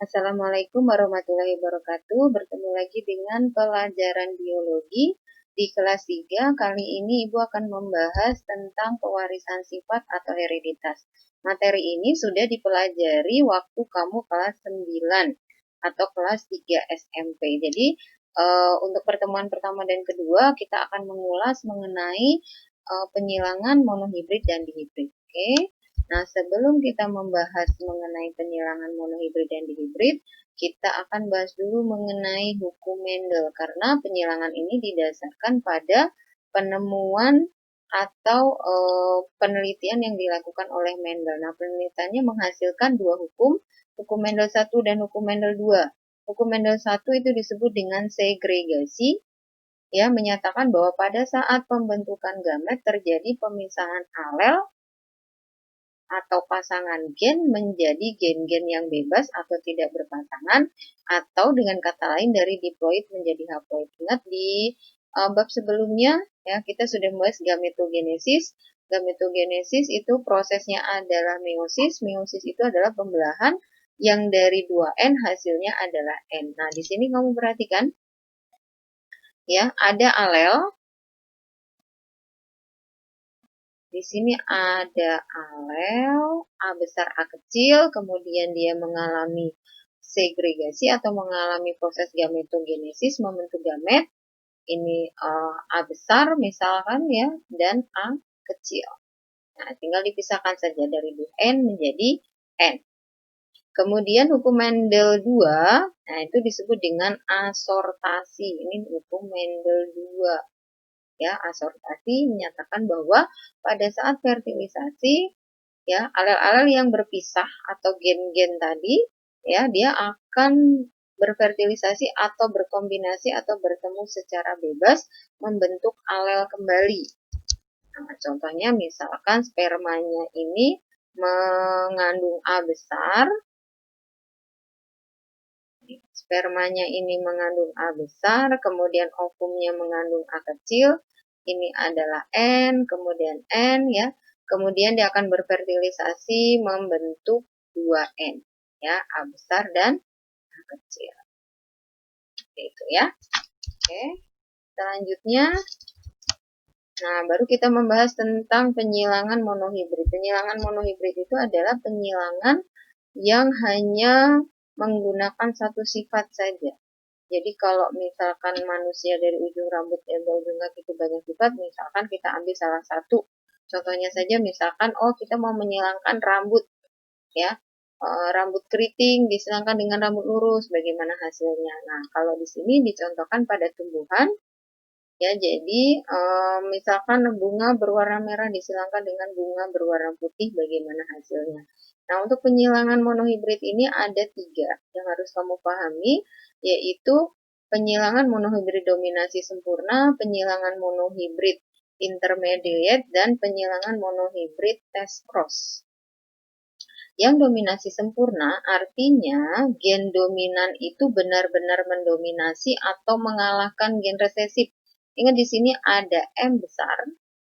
Assalamualaikum warahmatullahi wabarakatuh. Bertemu lagi dengan pelajaran biologi di kelas 3. Kali ini Ibu akan membahas tentang pewarisan sifat atau hereditas. Materi ini sudah dipelajari waktu kamu kelas 9 atau kelas 3 SMP. Jadi untuk pertemuan pertama dan kedua kita akan mengulas mengenai penyilangan monohibrid dan dihibrid. Oke. Nah, sebelum kita membahas mengenai penyilangan monohibrid dan dihibrid, kita akan bahas dulu mengenai hukum Mendel, karena penyilangan ini didasarkan pada penemuan atau penelitian yang dilakukan oleh Mendel. Nah, penelitiannya menghasilkan dua hukum, hukum Mendel 1 dan hukum Mendel 2. Hukum Mendel 1 itu disebut dengan segregasi, ya, menyatakan bahwa pada saat pembentukan gamet terjadi pemisahan alel atau pasangan gen menjadi gen-gen yang bebas atau tidak berpasangan, atau dengan kata lain dari diploid menjadi haploid. Ingat di bab sebelumnya ya kita sudah membahas gametogenesis. Gametogenesis itu prosesnya adalah meiosis. Meiosis itu adalah pembelahan yang dari 2N hasilnya adalah N. Nah, di sini kamu perhatikan ya, ada alel. Di sini ada alel A besar A kecil, kemudian dia mengalami segregasi atau mengalami proses gametogenesis, membentuk gamet. Ini A besar misalkan ya, dan A kecil. Nah, tinggal dipisahkan saja dari N menjadi N. Kemudian hukum Mendel 2, nah itu disebut dengan asortasi. Ini hukum Mendel 2. Ya, asortasi menyatakan bahwa pada saat fertilisasi ya alel-alel yang berpisah atau gen-gen tadi ya dia akan berfertilisasi atau berkombinasi atau bertemu secara bebas membentuk alel kembali. Nah, contohnya misalkan spermanya ini mengandung A besar. Spermanya ini mengandung A besar, kemudian ovumnya mengandung A kecil. Ini adalah N, kemudian N ya. Kemudian dia akan berfertilisasi membentuk 2N ya, A besar dan A kecil. Itu ya. Oke. Selanjutnya nah, baru kita membahas tentang penyilangan monohibrid. Penyilangan monohibrid itu adalah penyilangan yang hanya menggunakan satu sifat saja. Jadi kalau misalkan manusia dari ujung rambut sampai ujung kaki itu banyak sifat, misalkan kita ambil salah satu. Contohnya saja misalkan, kita mau menyilangkan rambut, ya, rambut keriting disilangkan dengan rambut lurus, bagaimana hasilnya? Nah, kalau di sini dicontohkan pada tumbuhan, ya, jadi misalkan bunga berwarna merah disilangkan dengan bunga berwarna putih, bagaimana hasilnya? Nah, untuk penyilangan monohibrid ini ada 3 yang harus kamu pahami, yaitu penyilangan monohibrid dominasi sempurna, penyilangan monohibrid intermediate, dan penyilangan monohibrid test cross. Yang dominasi sempurna artinya gen dominan itu benar-benar mendominasi atau mengalahkan gen resesif. Ingat di sini ada M besar,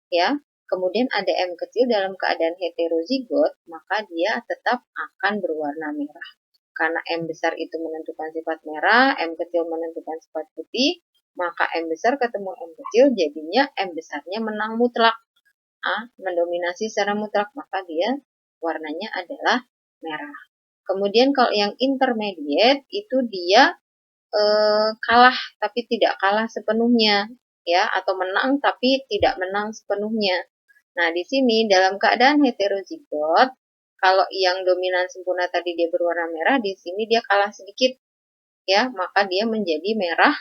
ya. Kemudian ada M kecil dalam keadaan heterozigot, maka dia tetap akan berwarna merah. Karena M besar itu menentukan sifat merah, M kecil menentukan sifat putih, maka M besar ketemu M kecil jadinya M besarnya menang mutlak. Mendominasi secara mutlak, maka dia warnanya adalah merah. Kemudian kalau yang intermediate itu dia kalah tapi tidak kalah sepenuhnya, ya, atau menang tapi tidak menang sepenuhnya. Nah, di sini dalam keadaan heterozigot, kalau yang dominan sempurna tadi dia berwarna merah, di sini dia kalah sedikit, ya, maka dia menjadi merah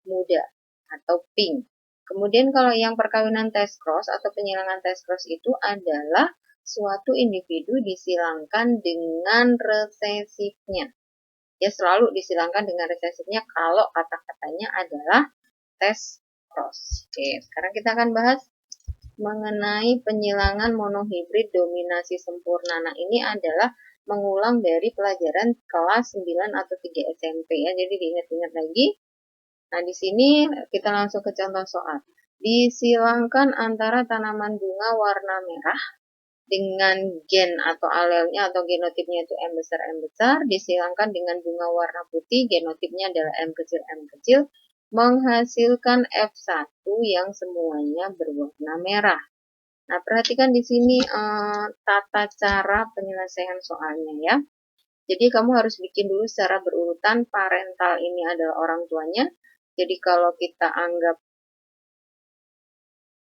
muda atau pink. Kemudian kalau yang perkawinan test cross atau penyilangan test cross itu adalah suatu individu disilangkan dengan resesifnya. Ya, selalu disilangkan dengan resesifnya kalau kata-katanya adalah test cross. Oke, sekarang kita akan bahas mengenai penyilangan monohibrid dominasi sempurna. Nah, ini adalah mengulang dari pelajaran kelas 9 atau 3 SMP ya. Jadi diingat-ingat lagi. Nah, di sini kita langsung ke contoh soal. Disilangkan antara tanaman bunga warna merah dengan gen atau alelnya atau genotipnya itu M besar, disilangkan dengan bunga warna putih, genotipnya adalah M kecil, menghasilkan F1 yang semuanya berwarna merah. Nah, perhatikan di sini tata cara penyelesaian soalnya ya. Jadi kamu harus bikin dulu secara berurutan, parental ini adalah orang tuanya. Jadi kalau kita anggap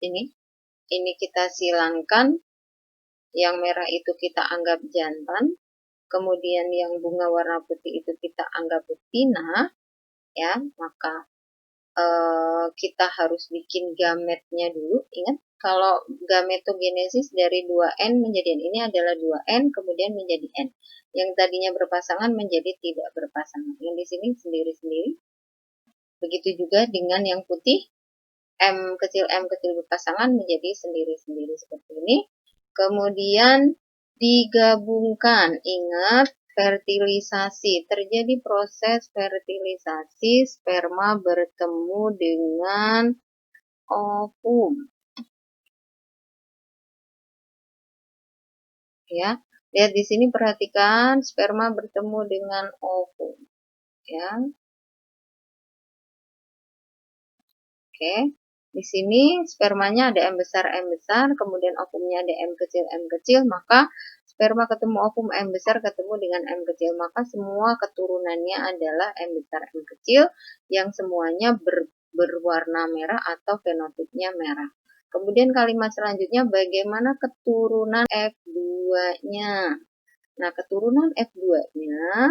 ini kita silangkan, yang merah itu kita anggap jantan, kemudian yang bunga warna putih itu kita anggap betina, ya, maka kita harus bikin gametnya dulu. Ingat, kalau gametogenesis dari 2N menjadi N, ini adalah 2N, kemudian menjadi N. Yang tadinya berpasangan menjadi tidak berpasangan. Yang di sini sendiri-sendiri. Begitu juga dengan yang putih, M kecil berpasangan menjadi sendiri-sendiri seperti ini. Kemudian digabungkan, ingat fertilisasi, terjadi proses fertilisasi, sperma bertemu dengan ovum. Ya, lihat di sini, perhatikan sperma bertemu dengan ovum. Ya. Oke. Di sini spermanya ada M besar, kemudian ovumnya ada M kecil, maka sperma ketemu ovum M besar ketemu dengan M kecil, maka semua keturunannya adalah M besar, M kecil, yang semuanya berwarna merah atau fenotipnya merah. Kemudian kalimat selanjutnya, bagaimana keturunan F2-nya? Nah, keturunan F2-nya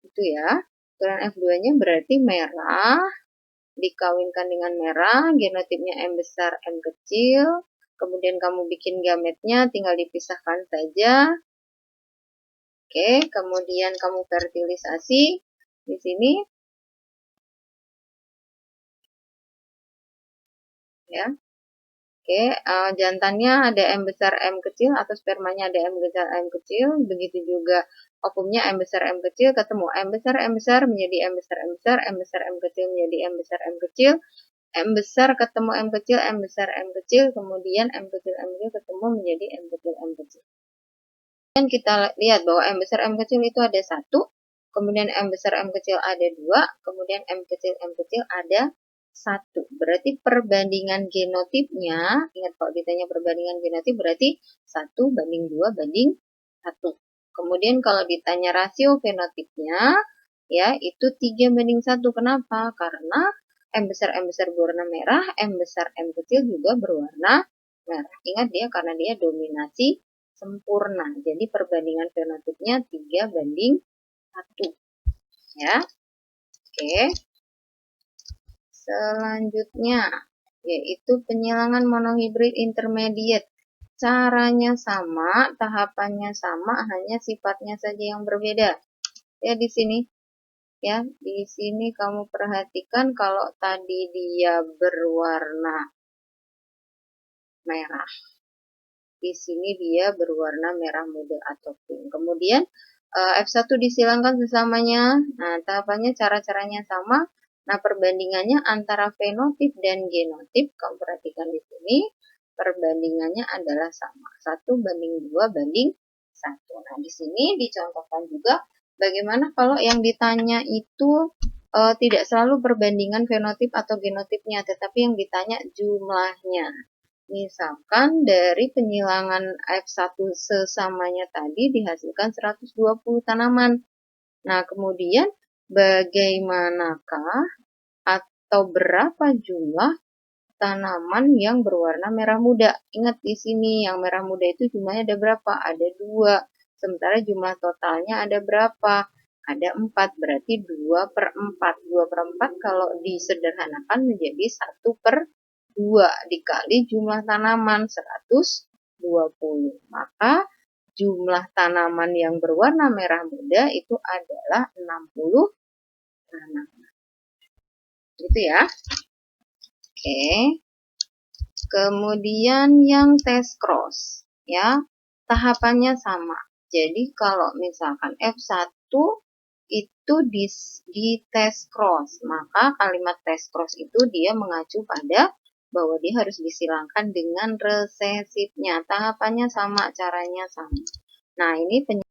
itu ya, keturunan F2-nya berarti merah, dikawinkan dengan merah, genotipnya M besar, M kecil, kemudian kamu bikin gametnya, tinggal dipisahkan saja. Oke, kemudian kamu fertilisasi di sini. Ya. Oke, jantannya ada M besar, M kecil, atau spermanya ada M besar, M kecil, begitu juga ovumnya M besar, M kecil, ketemu M besar menjadi M besar, M besar, M besar, M kecil menjadi M besar, M kecil, M besar ketemu M kecil, M besar, M kecil, kemudian M kecil ketemu menjadi M kecil, M kecil. Dan kita lihat bahwa M besar, M kecil itu ada 1, kemudian M besar, M kecil ada 2, kemudian M kecil ada 1. Berarti perbandingan genotipnya, ingat kalau ditanya perbandingan genotip berarti 1 banding 2 banding 1. Kemudian kalau ditanya rasio fenotipnya, ya itu 3 banding 1. Kenapa? Karena M besar berwarna merah, M besar M kecil juga berwarna merah. Ingat dia karena dia dominasi sempurna. Jadi perbandingan fenotipnya 3 banding 1. Ya. Oke. Selanjutnya yaitu penyilangan monohibrid intermediate. Caranya sama, tahapannya sama, hanya sifatnya saja yang berbeda. Ya di sini. Ya, di sini kamu perhatikan kalau tadi dia berwarna merah. Di sini dia berwarna merah muda atau pink. Kemudian F1 disilangkan sesamanya. Nah, tahapannya cara-caranya sama. Nah, perbandingannya antara fenotip dan genotip, kamu perhatikan di sini, perbandingannya adalah sama. 1 banding 2 banding 1. Nah, di sini dicontohkan juga bagaimana kalau yang ditanya itu tidak selalu perbandingan fenotip atau genotipnya, tetapi yang ditanya jumlahnya. Misalkan dari penyilangan F1 sesamanya tadi dihasilkan 120 tanaman. Nah, kemudian bagaimanakah atau berapa jumlah tanaman yang berwarna merah muda? Ingat di sini yang merah muda itu jumlahnya ada berapa? Ada 2. Sementara jumlah totalnya ada berapa? Ada 4. Berarti 2/4. 2/4 kalau disederhanakan menjadi 1/2 dikali jumlah tanaman 120. Maka jumlah tanaman yang berwarna merah muda itu adalah 60 tanaman. Gitu ya. Oke. Kemudian yang test cross, ya. Tahapannya sama. Jadi kalau misalkan F1 itu di test cross, maka kalimat test cross itu dia mengacu pada bahwa dia harus disilangkan dengan resesifnya. Tahapannya sama, caranya sama. Nah, ini